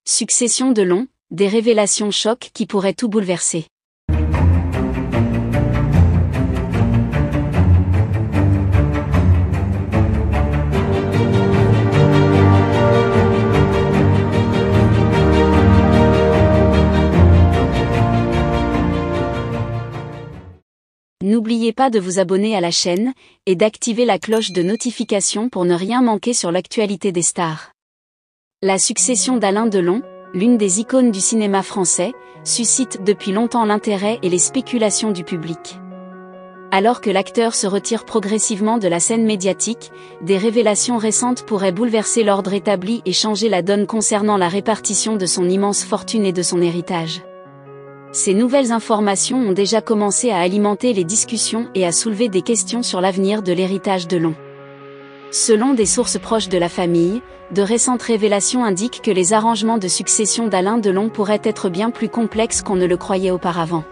Succession Delon, des révélations chocs qui pourraient tout bouleverser. N'oubliez pas de vous abonner à la chaîne, et d'activer la cloche de notification pour ne rien manquer sur l'actualité des stars. La succession d'Alain Delon, l'une des icônes du cinéma français, suscite depuis longtemps l'intérêt et les spéculations du public. Alors que l'acteur se retire progressivement de la scène médiatique, des révélations récentes pourraient bouleverser l'ordre établi et changer la donne concernant la répartition de son immense fortune et de son héritage. Ces nouvelles informations ont déjà commencé à alimenter les discussions et à soulever des questions sur l'avenir de l'héritage Delon. Selon des sources proches de la famille, de récentes révélations indiquent que les arrangements de succession d'Alain Delon pourraient être bien plus complexes qu'on ne le croyait auparavant.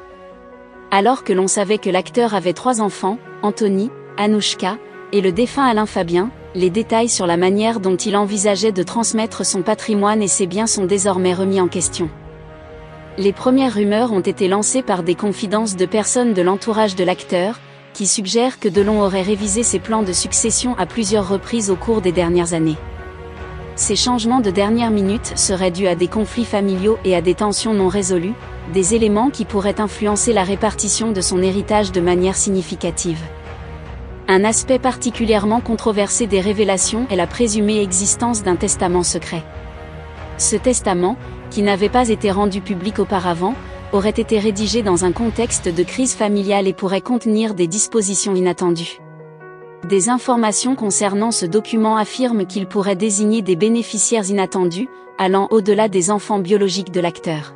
Alors que l'on savait que l'acteur avait 3 enfants, Anthony, Anouchka, et le défunt Alain Fabien, les détails sur la manière dont il envisageait de transmettre son patrimoine et ses biens sont désormais remis en question. Les premières rumeurs ont été lancées par des confidences de personnes de l'entourage de l'acteur, qui suggèrent que Delon aurait révisé ses plans de succession à plusieurs reprises au cours des dernières années. Ces changements de dernière minute seraient dus à des conflits familiaux et à des tensions non résolues, des éléments qui pourraient influencer la répartition de son héritage de manière significative. Un aspect particulièrement controversé des révélations est la présumée existence d'un testament secret. Ce testament, qui n'avait pas été rendu public auparavant, aurait été rédigé dans un contexte de crise familiale et pourrait contenir des dispositions inattendues. Des informations concernant ce document affirment qu'il pourrait désigner des bénéficiaires inattendus, allant au-delà des enfants biologiques de l'acteur.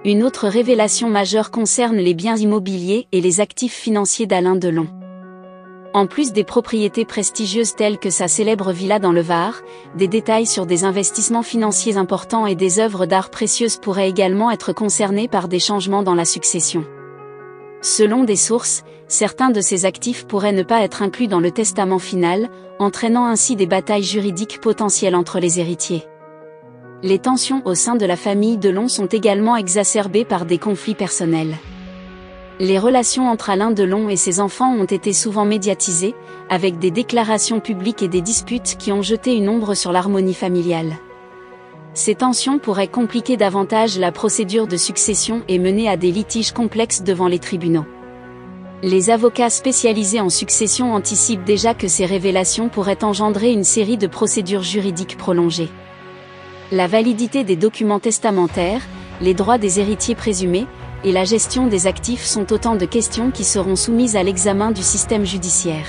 Une autre révélation majeure concerne les biens immobiliers et les actifs financiers d'Alain Delon. En plus des propriétés prestigieuses telles que sa célèbre villa dans le Var, des détails sur des investissements financiers importants et des œuvres d'art précieuses pourraient également être concernés par des changements dans la succession. Selon des sources, certains de ces actifs pourraient ne pas être inclus dans le testament final, entraînant ainsi des batailles juridiques potentielles entre les héritiers. Les tensions au sein de la famille Delon sont également exacerbées par des conflits personnels. Les relations entre Alain Delon et ses enfants ont été souvent médiatisées, avec des déclarations publiques et des disputes qui ont jeté une ombre sur l'harmonie familiale. Ces tensions pourraient compliquer davantage la procédure de succession et mener à des litiges complexes devant les tribunaux. Les avocats spécialisés en succession anticipent déjà que ces révélations pourraient engendrer une série de procédures juridiques prolongées. La validité des documents testamentaires, les droits des héritiers présumés, et la gestion des actifs sont autant de questions qui seront soumises à l'examen du système judiciaire.